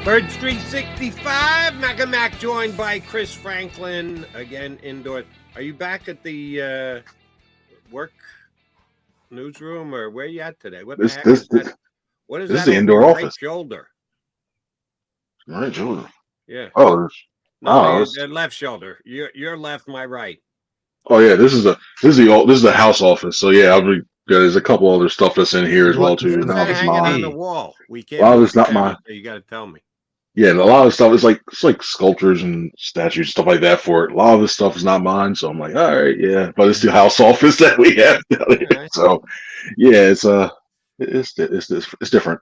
Birds 365, Mac and Mac joined by Chris Franklin, again indoor. Are you back at the work newsroom, or where are you at today? What the heck is that? What is this that? Is the indoor office. Right shoulder. Right shoulder. Yeah. Oh, the left shoulder. Your left, my right. Oh yeah, this is the house office. So yeah, there's a couple other stuff that's in here as well too. What's that hanging on the wall? We can't. A lot of it's not mine. You got to tell me. Yeah, a lot of stuff is like sculptures and statues, stuff like that for it. A lot of this stuff is not mine, so I'm like, all right, yeah, but it's the house office that we have down here. Right. So yeah, it's different.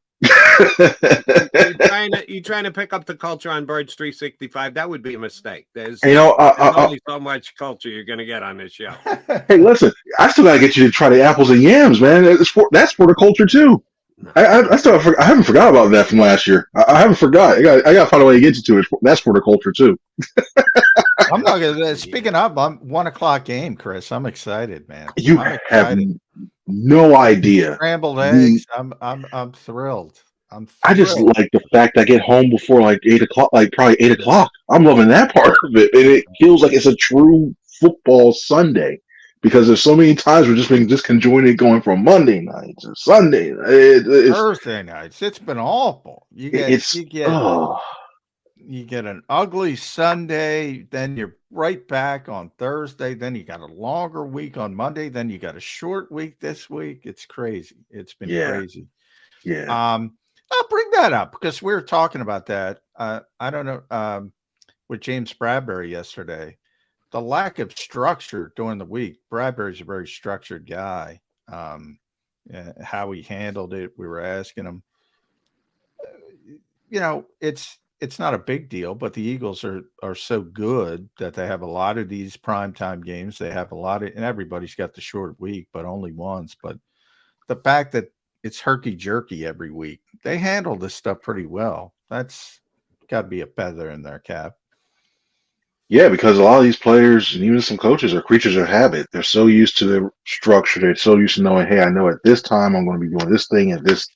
You're trying to pick up the culture on Birds 365. That would be a mistake. There's only so much culture you're going to get on this show. Hey, listen, I still got to get you to try the apples and yams, man. That's for the culture too. No. I haven't forgot about that from last year. I haven't forgot. I got to find a way to get you to it. That's for the culture too. I'm not gonna. Speaking up, I'm 1 o'clock game, Chris. I'm excited, man. You have no idea. Scrambled eggs. I'm thrilled. I just like the fact I get home before like 8 o'clock, like probably 8 o'clock. I'm loving that part of it, and it feels like it's a true football Sunday. Because there's so many times we're just being disconjointed going from Monday nights to Sunday Thursday nights. It's been awful. You get an ugly Sunday, then you're right back on Thursday, then you got a longer week on Monday, then you got a short week this week. It's crazy. It's been crazy. Yeah. I'll bring that up because we were talking about that. I don't know with James Bradbury yesterday. The lack of structure during the week. Bradbury's a very structured guy. How he handled it, we were asking him. It's not a big deal, but the Eagles are so good that they have a lot of these primetime games. They have a lot of, and everybody's got the short week, but only once. But the fact that it's herky-jerky every week, they handle this stuff pretty well. That's got to be a feather in their cap. Yeah, because a lot of these players and even some coaches are creatures of habit. They're so used to the structure. They're so used to knowing, hey, I know at this time I'm going to be doing this thing at this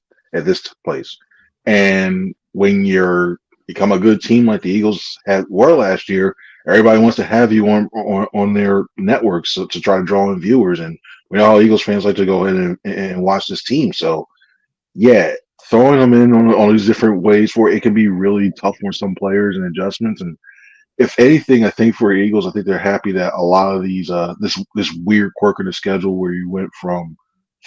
place. And when you're become a good team like the Eagles were last year, everybody wants to have you on their networks to try to draw in viewers. And we know how Eagles fans like to go ahead and watch this team. So, yeah, throwing them in on all these different ways it can be really tough for some players and adjustments. And if anything, I think for Eagles, I think they're happy that a lot of these this weird quirk in the schedule where you went from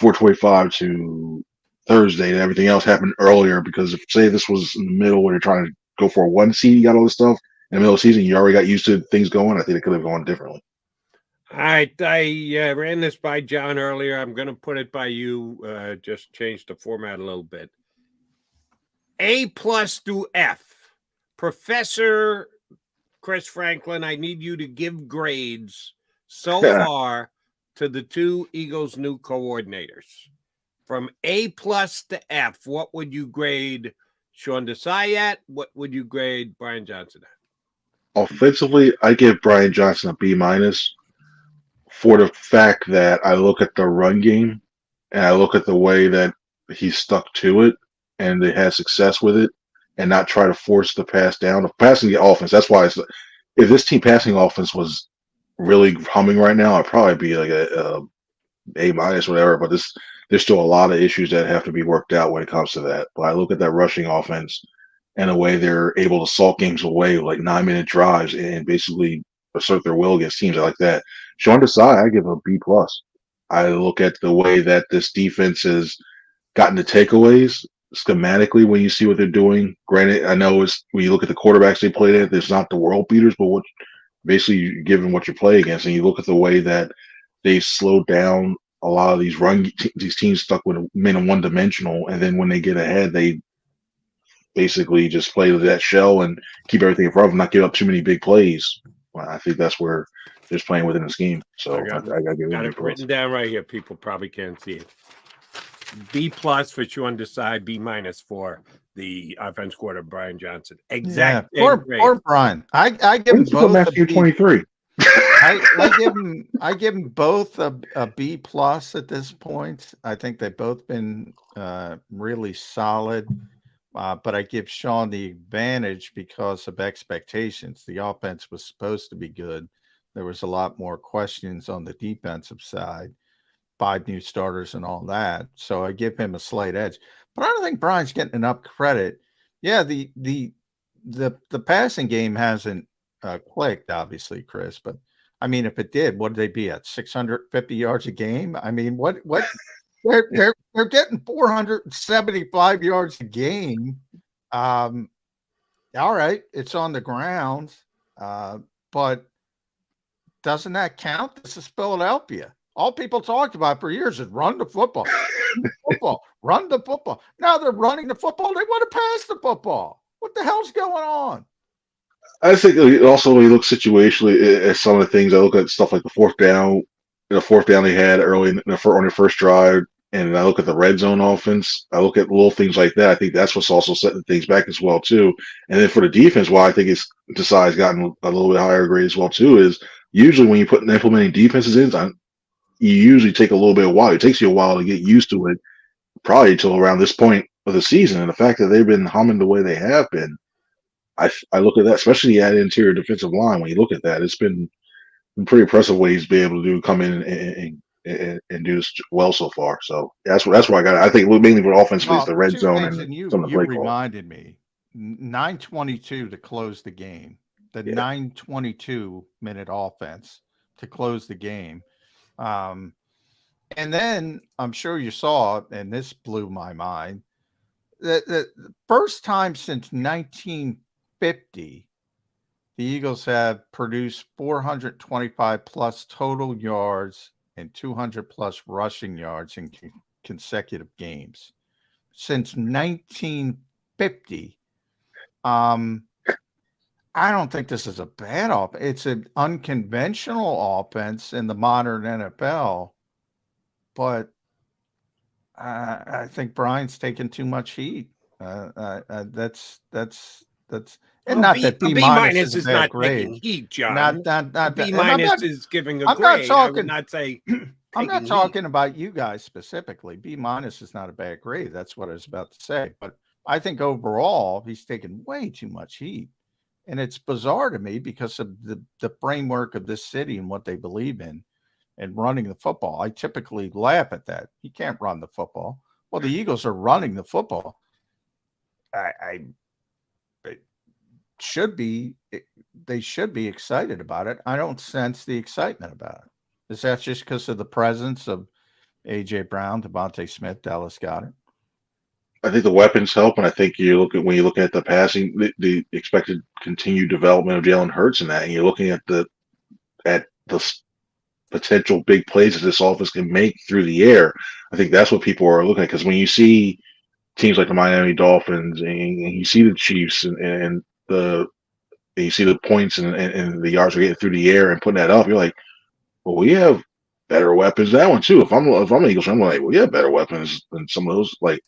4:25 to Thursday and everything else happened earlier. Because if say this was in the middle where they're trying to go for a 1 seed, you got all this stuff in the middle of the season, you already got used to things going. I think it could have gone differently. All right, I ran this by John earlier. I'm going to put it by you. Just change the format a little bit. A+ through F, Professor Chris Franklin, I need you to give grades so far to the two Eagles' new coordinators. From A+ to F, what would you grade Sean Desai at? What would you grade Brian Johnson at? Offensively, I give Brian Johnson a B- for the fact that I look at the run game and I look at the way that he stuck to it and they had success with it. And not try to force the pass down. The passing the offense. That's why if this team passing offense was really humming right now, I'd probably be like a A-, whatever. But there's still a lot of issues that have to be worked out when it comes to that. But I look at that rushing offense and the way they're able to salt games away with like 9-minute drives and basically assert their will against teams like that. Sean Desai, I give a B+. I look at the way that this defense has gotten the takeaways. Schematically, when you see what they're doing, granted, I know it's when you look at the quarterbacks they played at, there's not the world beaters, but what basically given what you play against, and you look at the way that they slowed down a lot of these teams stuck with men one dimensional, and then when they get ahead, they basically just play with that shell and keep everything in front of them, not give up too many big plays. Well, I think that's where they're playing within the scheme. So I got it written down right here. People probably can't see it. B+ for Sean Desai, B- for the offense quarter Brian Johnson. Exact. Yeah, or Brian. I give him both Matthew 23. I give them both a B+ at this point. I think they've both been really solid. but I give Sean the advantage because of expectations. The offense was supposed to be good. There was a lot more questions on the defensive side, 5 new starters and all that. So I give him a slight edge. But I don't think Brian's getting enough credit. Yeah, the passing game hasn't clicked, obviously, Chris. But I mean, if it did, what would they be at? 650 yards a game? I mean, what they're getting 475 yards a game. All right, it's on the ground, but doesn't that count? This is Philadelphia. All people talked about for years is run the football, run the football. Now they're running the football. They want to pass the football. What the hell's going on? I think also when you look situationally at some of the things, I look at stuff like the fourth down they had early on their first drive, and I look at the red zone offense. I look at little things like that. I think that's what's also setting things back as well too. And then for the defense, why I think it's Desai's gotten a little bit higher grade as well too is usually when you put implementing defenses in, you usually take a little bit of while. It takes you a while to get used to it, probably until around this point of the season. And the fact that they've been humming the way they have been, I look at that, especially at interior defensive line. When you look at that, it's been pretty impressive what he's been able to do, come in and do this well so far. So that's where I got it. I think mainly for offensively is the red zone and some of the play calls. You reminded me, 9:22 to close the game. The 9:22-minute offense to close the game. And then I'm sure you saw, and this blew my mind, the first time since 1950, the Eagles have produced 425 plus total yards and 200 plus rushing yards in consecutive games. Since 1950, I don't think this is a bad offense. It's an unconventional offense in the modern NFL, but I think Brian's taking too much heat. That's and not that B minus is not grade. taking heat, John. Not B minus is giving a I'm grade. Not talking, I would not say. I'm not talking about you guys specifically. B minus is not a bad grade. That's what I was about to say. But I think overall he's taking way too much heat. And it's bizarre to me because of the framework of this city and what they believe in and running the football. I typically laugh at that. You can't run the football. Well, the Eagles are running the football. They should be excited about it. I don't sense the excitement about it. Is that just because of the presence of A.J. Brown, Devontae Smith, Dallas Goedert? I think the weapons help, and I think when you look at the passing, the expected continued development of Jalen Hurts in that, and you're looking at the potential big plays that this offense can make through the air. I think that's what people are looking at, because when you see teams like the Miami Dolphins and you see the Chiefs and you see the points and the yards are getting through the air and putting that up, you're like, well, we have better weapons than that one too. If I'm an Eagles fan, I'm like, well, we have better weapons than some of those, like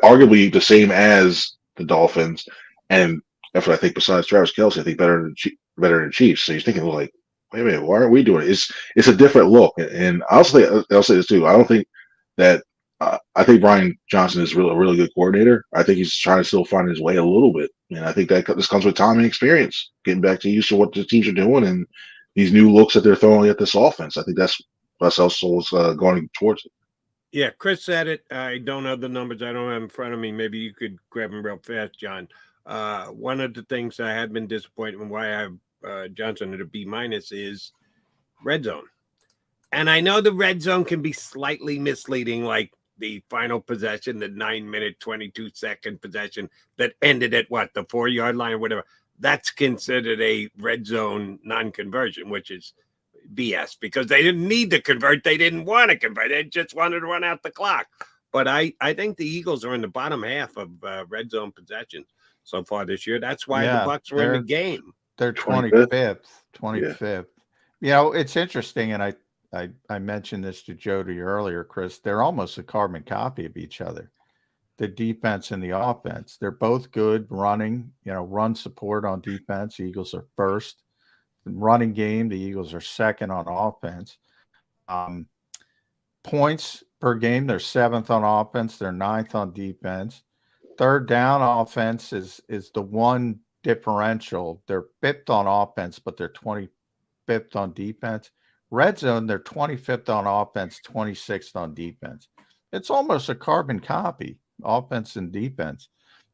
arguably the same as the Dolphins. And that's what I think. Besides Travis Kelce, I think better than Chiefs. So you're thinking like, wait a minute, why aren't we doing it? It's a different look. And I'll say this too. I don't think that. I think Brian Johnson is a really good coordinator. I think he's trying to still find his way a little bit, and I think that this comes with time and experience, getting back to used to what the teams are doing and these new looks that they're throwing at this offense. I think that's also what's going towards it. Yeah, Chris said it. I don't have the numbers. I don't have them in front of me. Maybe you could grab them real fast, John. One of the things I have been disappointed in why I have Johnson at a B minus is red zone. And I know the red zone can be slightly misleading, like the final possession, the 9-minute, 22-second possession that ended at the 4-yard line or whatever. That's considered a red zone non-conversion, which is BS, because they didn't need to convert. They didn't want to convert. They just wanted to run out the clock. But I think the Eagles are in the bottom half of red zone possessions so far this year. That's why the Bucs were in the game. They're 25th. Yeah. You know, it's interesting, and I mentioned this to Jody earlier, Chris. They're almost a carbon copy of each other. The defense and the offense. They're both good running, run support on defense. The Eagles are first. Running game, the Eagles are second on offense. Points per game, they're 7th on offense. They're 9th on defense. third down offense is the one differential. They're fifth on offense, but they're 25th on defense. Red zone, they're 25th on offense, 26th on defense. It's almost a carbon copy, offense and defense.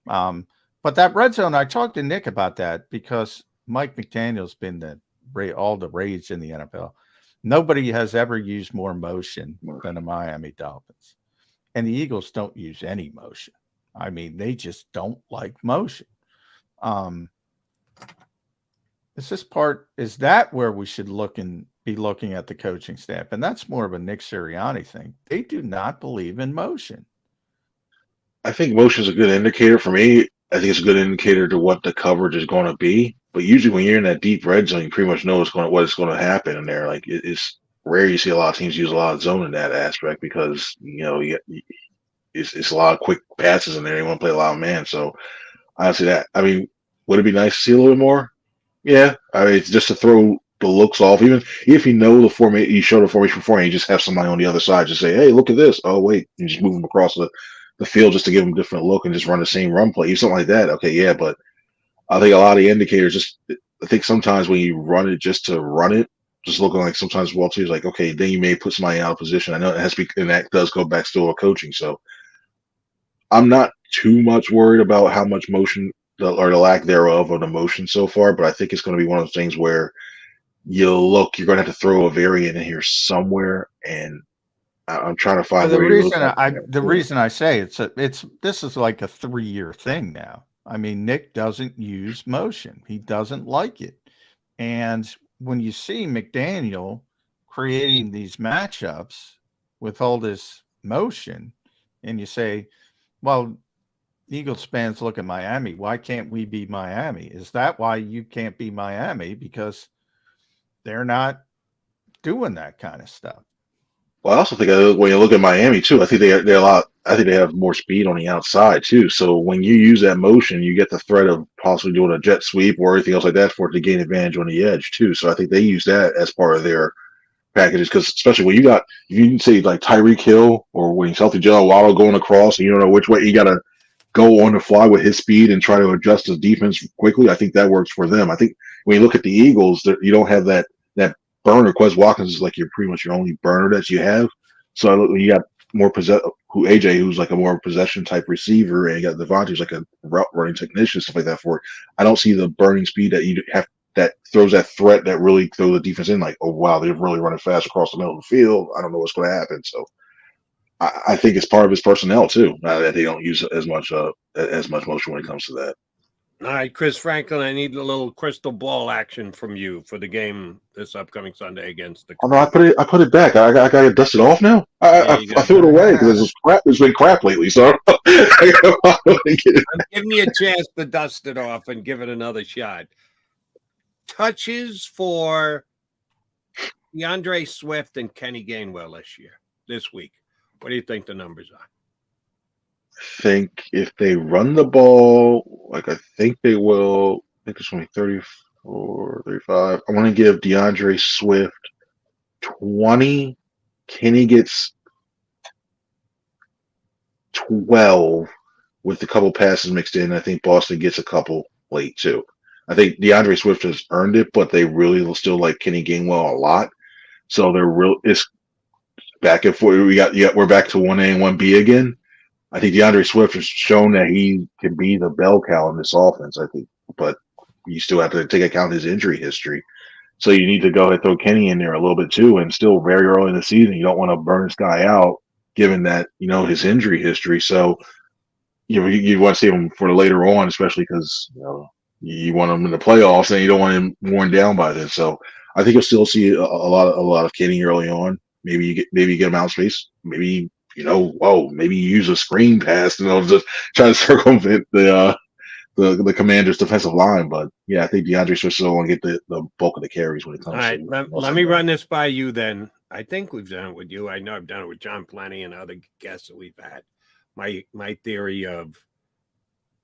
But that red zone, I talked to Nick about that because Mike McDaniel's been all the rage in the NFL. Nobody has ever used more motion than the Miami Dolphins. And the Eagles don't use any motion. I mean, they just don't like motion. Is that where we should be looking at the coaching staff? And that's more of a Nick Sirianni thing. They do not believe in motion. I think motion is a good indicator for me. I think it's a good indicator to what the coverage is going to be. But usually when you're in that deep red zone, you pretty much know what is going to happen in there. Like it's rare you see a lot of teams use a lot of zone in that aspect because, it's a lot of quick passes in there. You want to play a lot of man. So honestly, would it be nice to see a little bit more? Yeah. I mean, it's just to throw the looks off. Even if you know the formation, you show the formation beforehand, you just have somebody on the other side just say, hey, look at this. Oh, wait. You just move them across the field just to give them a different look and just run the same run play. Something like that. Okay, yeah. But I think a lot of the indicators I think sometimes when you run it just to run it, just looking like sometimes Wall Street's like, okay, then you may put somebody out of position. I know it has to be, and that does go back still to coaching. So I'm not too much worried about how much motion or the lack thereof of the motion so far, but I think it's going to be one of those things where you're going to have to throw a variant in here somewhere, and I'm trying to find the reason I say this is like a 3-year thing now. I mean, Nick doesn't use motion; he doesn't like it, and when you see McDaniel creating these matchups with all this motion, and you say, well, Eagles fans look at Miami. Why can't we be Miami? Is that why you can't be Miami? Because they're not doing that kind of stuff. Well, I also think when you look at Miami too, I think they're a lot. I think they have more speed on the outside too. So when you use that motion, you get the threat of possibly doing a jet sweep or anything else like that for it to gain advantage on the edge too. So I think they use that as part of their packages, because especially when if you say like Tyreek Hill or when healthy Joe Waddle going across and you don't know which way, you got to go on the fly with his speed and try to adjust his defense quickly. I think that works for them. I think when you look at the Eagles, you don't have that burner. Quez Watkins is like pretty much your only burner that you have. So you got more AJ, who's like a more possession type receiver, and you got Devontae, who's like a route running technician, stuff like that. For it, I don't see the burning speed that you have that throws that threat that really throws the defense in. Like, oh wow, they're really running fast across the middle of the field. I don't know what's going to happen. So I think it's part of his personnel too, that they don't use as much motion when it comes to that. All right, Chris Franklin, I need a little crystal ball action from you for the game this upcoming Sunday against the. Oh no, I put it back. I got to dust it off now. I threw it away because it's been crap lately. So I'm giving you a chance to dust it off and give it another shot. Touches for DeAndre Swift and Kenny Gainwell this week. What do you think the numbers are? I think if they run the ball, like I think they will, I think it's going to be 34, 35. I want to give DeAndre Swift 20. Kenny gets 12 with a couple passes mixed in. I think Boston gets a couple late too. I think DeAndre Swift has earned it, but they really will still like Kenny Gainwell a lot. So it's back and forth. We're back to 1A and 1B again. I think DeAndre Swift has shown that he can be the bell cow in this offense, I think, but you still have to take account his injury history. So you need to go ahead and throw Kenny in there a little bit too, and still very early in the season, you don't want to burn this guy out given that, his injury history. So you want to see him for the later on, especially because, you want him in the playoffs and you don't want him worn down by then. So I think you'll still see a lot of Kenny early on. Maybe you get him out space. Maybe maybe you use a screen pass and just try to circumvent the Commanders' defensive line. But yeah, I think DeAndre Swift still want to get the bulk of the carries when it comes. All right, let me run this by you then. I think we've done it with you. I know I've done it with John Plenty and other guests that we've had. My theory of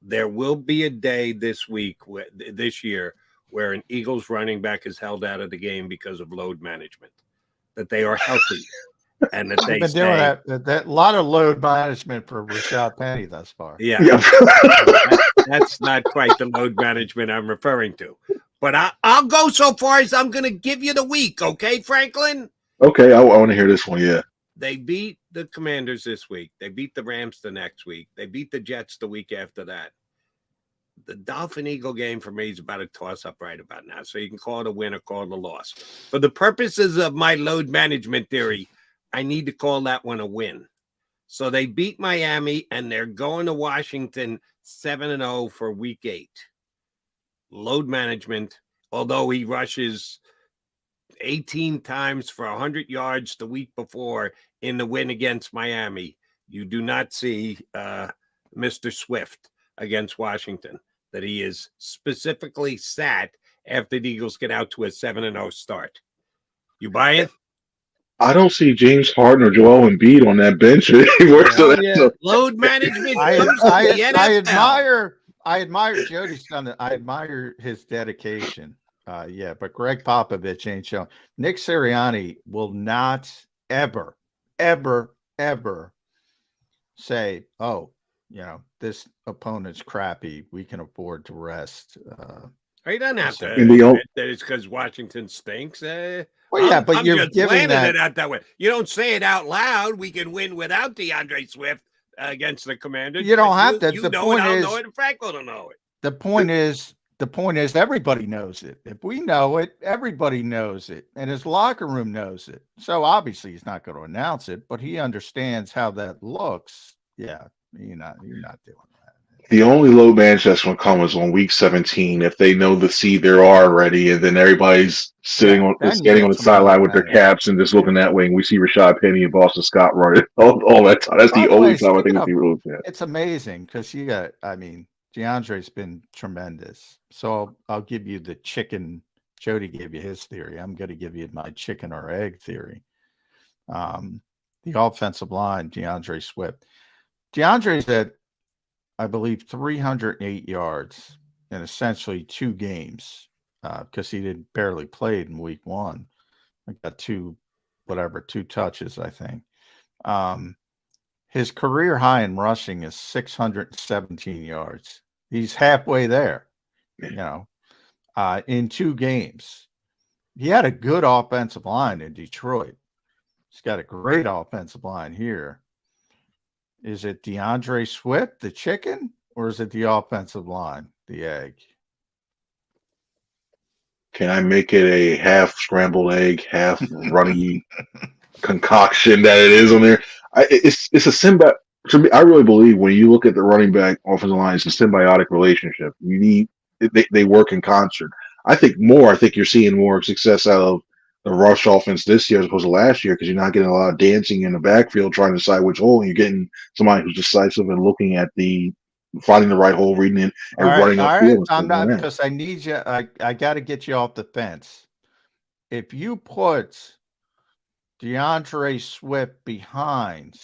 there will be a day this year where an Eagles running back is held out of the game because of load management, that they are healthy. and that they They've been stay. doing that lot of load management for Rashad Penny thus far. Yeah, Yeah. that's not quite the load management I'm referring to. But I'll go so far as I'm going to give you the week, okay, Franklin? Okay, I want to hear this one. Yeah. They beat the Commanders this week. They beat the Rams the next week. They beat the Jets the week after that. The Dolphin-Eagle game for me is about a toss-up right about now. So you can call it a win or call it a loss. For the purposes of my load management theory, I need to call that one a win. So they beat Miami, and they're going to Washington 7-0 for week 8. Load management, although he rushes 18 times for 100 yards the week before in the win against Miami, you do not see Mr. Swift against Washington, that he is specifically sat after the Eagles get out to a 7-0 start. You buy it? I don't see James Harden or Joel Embiid on that bench anymore. Yeah. Load management. I admire Jody's son. I admire his dedication. But Greg Popovich ain't showing. Nick Sirianni will not ever say, "Oh, this opponent's crappy. We can afford to rest." He doesn't have to. That it's because Washington stinks. But you're giving that way. You don't say it out loud. We can win without DeAndre Swift against the Commanders. You don't have to. The point is, know it, and Franco don't know it. The point is, everybody knows it. If we know it, everybody knows it, and his locker room knows it. So obviously, he's not going to announce it, but he understands how that looks. Yeah, you're not doing that. The only low manage that's going to come is on week 17 if they know the seed there are already, and then everybody's standing on the sideline with their caps and just looking that way, and we see Rashad Penny and Boston Scott running all that time. That's the only time I think we really can. It's amazing because DeAndre's been tremendous. So I'll give you the chicken. Jody gave you his theory. I'm going to give you my chicken or egg theory. The offensive line, DeAndre Swift. DeAndre's at, I believe, 308 yards in essentially 2 games because he barely played in week 1. I got 2 touches, I think. His career high in rushing is 617 yards. He's halfway there, in 2 games. He had a good offensive line in Detroit. He's got a great offensive line here. Is it DeAndre Swift, the chicken, or is it the offensive line, the egg? Can I make it a half scrambled egg, half runny concoction that it is on there? It's a symbiote. To me, I really believe when you look at the running back offensive line, it's a symbiotic relationship. You need they work in concert. I think you're seeing more success out of the rush offense this year as opposed to last year because you're not getting a lot of dancing in the backfield trying to decide which hole, and you're getting somebody who's decisive and looking at finding the right hole, reading it, and running upfield. I'm not, because I need you. I got to get you off the fence. If you put DeAndre Swift behind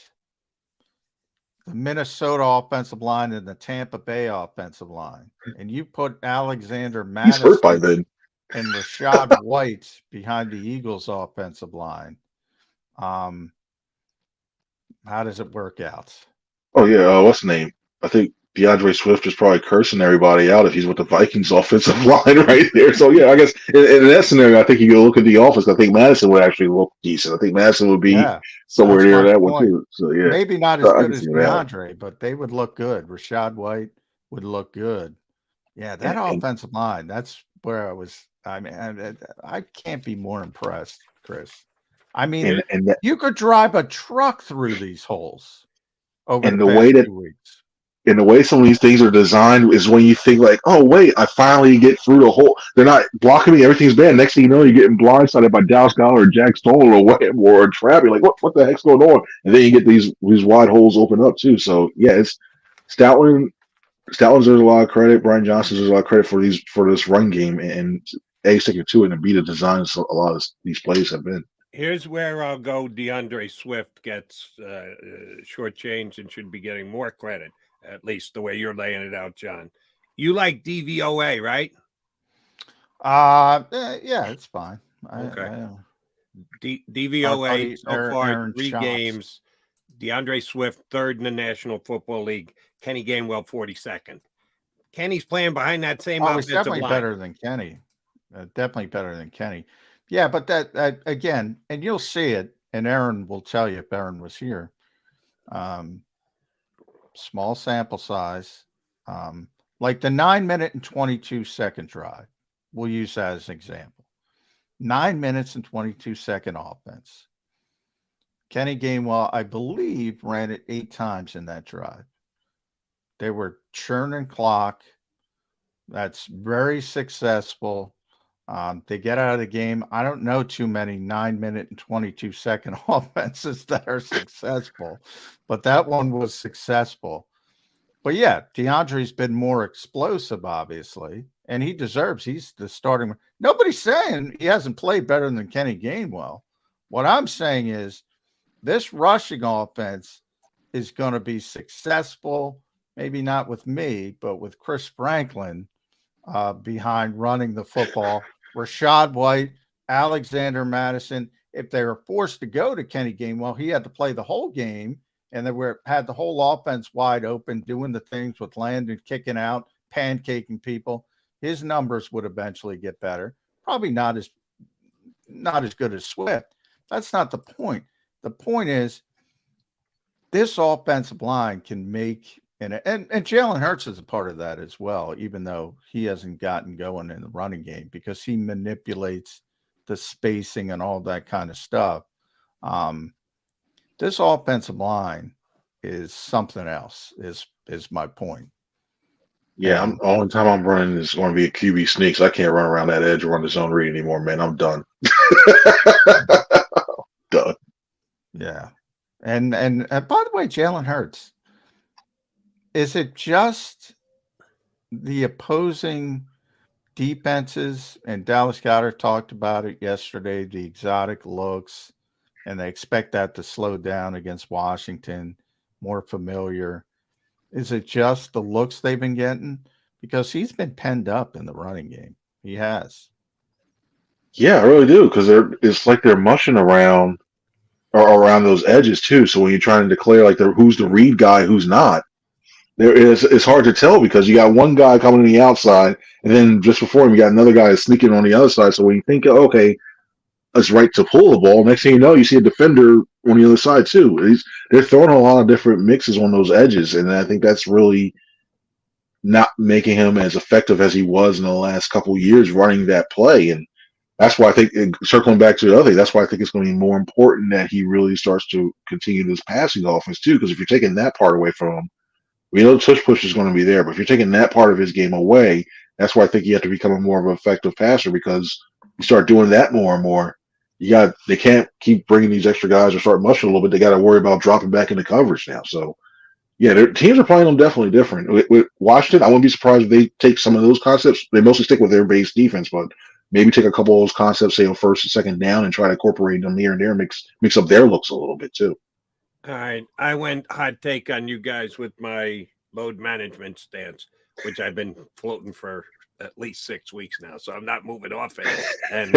the Minnesota offensive line and the Tampa Bay offensive line, and you put Alexander Madison, he's hurt by then, and Rashad White behind the Eagles offensive line, how does it work out? Oh yeah, what's the name? I think DeAndre Swift is probably cursing everybody out if he's with the Vikings offensive line right there. So yeah, I guess in that scenario, I think you go look at the offense. I think Madison would actually look decent. I think Madison would be somewhere near that one too. So yeah, maybe not as good as DeAndre, but they would look good. Rashad White would look good. Yeah, that offensive line. That's where I was. I mean, I can't be more impressed, Chris. I mean, you could drive a truck through these holes over the past 2 weeks. And the way some of these things are designed is when you think like, oh, wait, I finally get through the hole. They're not blocking me. Everything's bad. Next thing you know, you're getting blindsided by Dallas Goedert or Jack Stoll or Trapp. You're like, what the heck's going on? And then you get these wide holes open up too. So, yeah, it's Stoutland deserves a lot of credit. Brian Johnson deserves a lot of credit for this run game and sticking to it and be the designs a lot of these plays have been. Here's where I'll go. DeAndre Swift gets shortchanged and should be getting more credit. At least the way you're laying it out, John. You like DVOA, right? Yeah, it's fine. Okay. DVOA so far Aaron 3 Schatz. games. DeAndre Swift 3rd in the National Football League. Kenny Gainwell 42nd. Kenny's playing behind that same Oh, he's offensive definitely line. better than Kenny. Definitely better than Kenny. Yeah, but that again, and you'll see it, and Aaron will tell you if Aaron was here. Small sample size. Like the 9-minute and 22-second drive. We'll use that as an example. 9 minutes and 22-second offense. Kenny Gainwell, I believe, ran it 8 times in that drive. They were churning clock. That's very successful. They get out of the game. I don't know too many 9-minute and 22-second offenses that are successful, but that one was successful. But yeah, DeAndre's been more explosive, obviously, and he deserves. He's the starting. Nobody's saying he hasn't played better than Kenny Gainwell. What I'm saying is this rushing offense is going to be successful, maybe not with me, but with Chris Franklin behind running the football. Rashad White, Alexander Madison, if they were forced to go to Kenny Gainwell, he had to play the whole game, and they had the whole offense wide open, doing the things with Landon kicking out, pancaking people. His numbers would eventually get better. Probably not as good as Swift. That's not the point. The point is this offensive line can make and Jalen Hurts is a part of that as well, even though he hasn't gotten going in the running game because he manipulates the spacing and all that kind of stuff. This offensive line is something else, is my point. Yeah, only time I'm running is going to be a QB sneaks. I can't run around that edge or run the zone read anymore, man. I'm done. Done. Yeah. And by the way, Jalen Hurts, is it just the opposing defenses? And Dallas Goedert talked about it yesterday, the exotic looks, and they expect that to slow down against Washington, more familiar. Is it just the looks they've been getting? Because he's been penned up in the running game. He has. Yeah, I really do, because it's like they're mushing around those edges too. So when you're trying to declare like who's the read guy, who's not, it's hard to tell because you got one guy coming on the outside, and then just before him you got another guy sneaking on the other side. So when you think, okay, it's right to pull the ball, next thing you know, you see a defender on the other side too. They're throwing a lot of different mixes on those edges, and I think that's really not making him as effective as he was in the last couple of years running that play. And that's why I think, circling back to the other thing, that's why I think it's going to be more important that he really starts to continue this passing offense too. Because if you're taking that part away from him, we know tush push is going to be there, but if you're taking that part of his game away, that's why I think you have to become a more of an effective passer, because you start doing that more and more. They can't keep bringing these extra guys or start mushing a little bit. They got to worry about dropping back into coverage now. So, yeah, their teams are playing them definitely different. With Washington, I wouldn't be surprised if they take some of those concepts. They mostly stick with their base defense, but maybe take a couple of those concepts, say on first and second down, and try to incorporate them here and there, mix up their looks a little bit too. All right. I went hot take on you guys with my load management stance, which I've been floating for at least 6 weeks now. So I'm not moving off it. And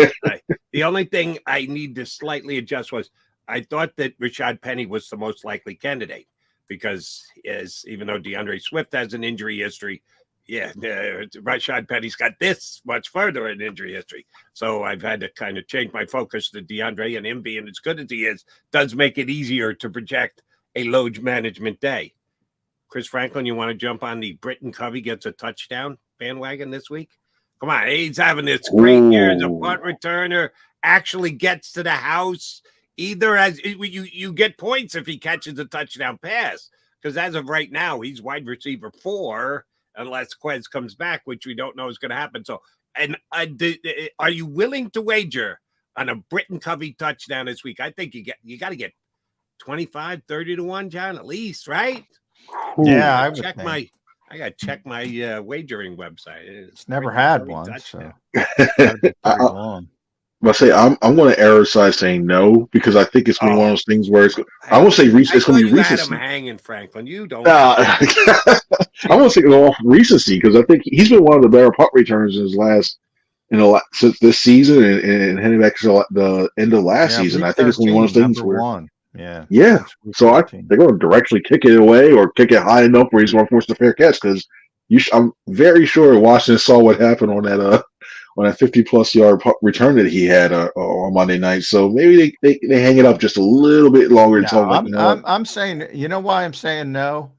the only thing I need to slightly adjust was I thought that Rashad Penny was the most likely candidate because even though DeAndre Swift has an injury history, Rashad Penny's got this much further in injury history. So I've had to kind of change my focus to DeAndre, and him being as good as he is does make it easier to project a load management day. Chris Franklin, you want to jump on the Britton Covey gets a touchdown bandwagon this week? Come on, he's having this great year as a punt returner, actually gets to the house. Either as you get points if he catches a touchdown pass, because as of right now, he's wide receiver 4, unless Quez comes back, which we don't know is going to happen. So, and are you willing to wager on a Britton Covey touchdown this week? I think you got to get 25, 30 to 1, John, at least, right? Yeah, I got to check my wagering website. It's never had one, so I say I'm going to err side saying no, because I think it's going to be one of those things where I won't say it's going to be recency. Had him hanging, Franklin. You don't. I won't say off recency, because I think he's been one of the better punt returners in his last since this season and heading back to the end of last season. Week I think it's going to be one of those things number where, one. Yeah. So they're going to directly kick it away or kick it high enough where he's going to force the fair catch because I'm very sure Washington saw what happened on that 50+ yard return that he had on Monday night. So maybe they hang it up just a little bit longer. No, I'm saying, you know why I'm saying no?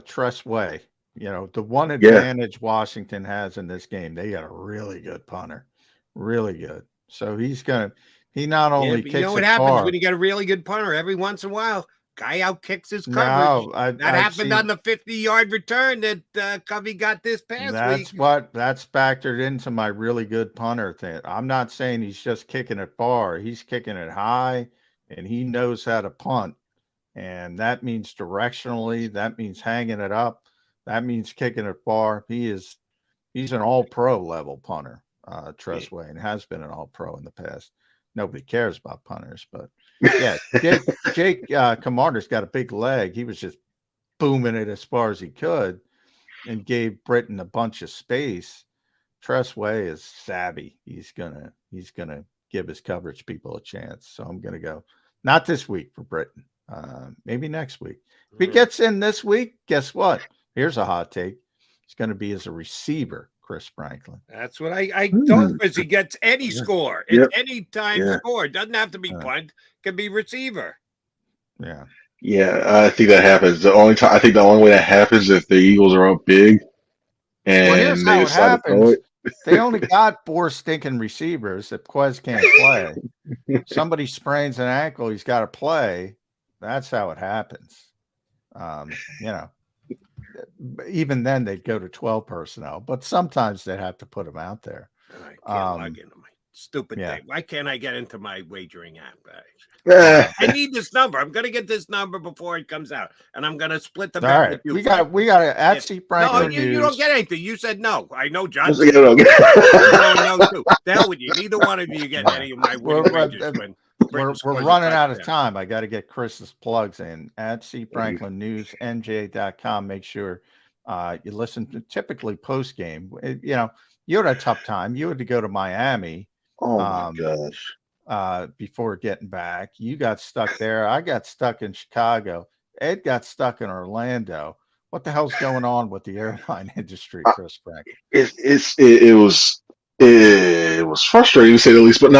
Trust Way. The one advantage Washington has in this game, they got a really good punter, really good. So he not only kicks you know what happens when you get a really good punter every once in a while. Guy out kicks his coverage. No, that happened on the 50-yard return that Covey got this past week. That's factored into my really good punter thing. I'm not saying he's just kicking it far. He's kicking it high, and he knows how to punt. And that means directionally. That means hanging it up. That means kicking it far. He's an all-pro level punter, Trustway, and has been an all-pro in the past. Nobody cares about punters, but yeah, Jake Camarda's got a big leg. He was just booming it as far as he could and gave Britton a bunch of space. Trustway is savvy. He's gonna give his coverage people a chance. So I'm gonna go not this week for Britton. Maybe next week. If he gets in this week, guess what? Here's a hot take. It's going to be as a receiver, Chris Franklin. That's what I thought, because he gets any score. It's any time score. It doesn't have to be punt. It can be receiver. Yeah. Yeah, I think that happens. I think the only way that happens is if the Eagles are up big and they decide to throw it. They only got 4 stinking receivers if Quez can't play. Somebody sprains an ankle, he's got to play. That's how it happens. Even then they'd go to 12 personnel, but sometimes they'd have to put them out there. I can't log into my stupid thing. Why can't I get into my wagering app? I need this number. I'm going to get this number before it comes out, and I'm going to split the bet with you. We got to at C. Franklin. No, you don't get anything. You said no. I know, John. No, too. The hell with you. Neither one of you get any of my wagers. We're running out of time. I got to get Chris's plugs in at C. Franklin News, NJ.com. Make sure you listen to typically post game. You had a tough time. You had to go to Miami. Oh my gosh. Before getting back, you got stuck there. I got stuck in Chicago. Ed got stuck in Orlando. What the hell's going on with the airline industry, Chris Franklin? It was frustrating to say the least, but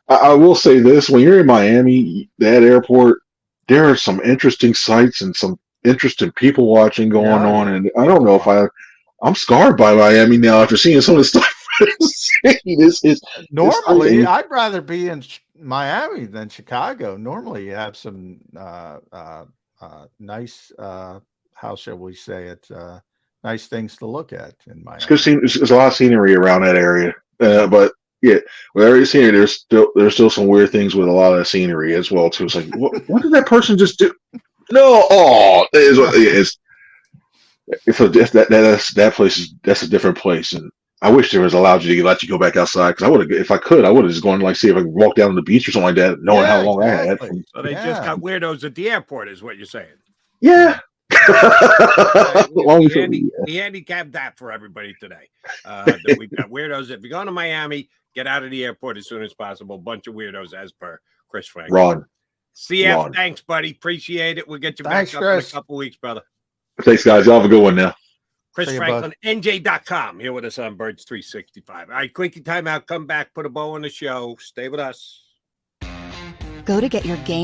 I will say this: when you're in Miami, that airport, there are some interesting sights and some interesting people watching going on. And I don't know if I'm scarred by Miami now after seeing some of the stuff. Normally, I'd rather be in Miami than Chicago. Normally, you have some nice, how shall we say it, nice things to look at in Miami. There's a lot of scenery around that area, but yeah, wherever you see it, there's still some weird things with a lot of scenery as well too. It's like, what did that person just do? No, that place that's a different place, and I wish there was allowed you to let you go back outside, because if I would have just gone see if I could walk down to the beach or something like that, knowing how long I had. So they just got weirdos at the airport, is what you're saying? Yeah. We handicapped that for everybody today. That we've got weirdos. If you're going to Miami, get out of the airport as soon as possible. Bunch of weirdos, as per Chris Franklin. Ron. CF, thanks, buddy. Appreciate it. We'll get you back up in a couple weeks, brother. Thanks, guys. Y'all have a good one now. Chris Franklin, NJ.com, here with us on Birds 365. All right, quickie timeout. Come back, put a bow on the show. Stay with us. Go to get your game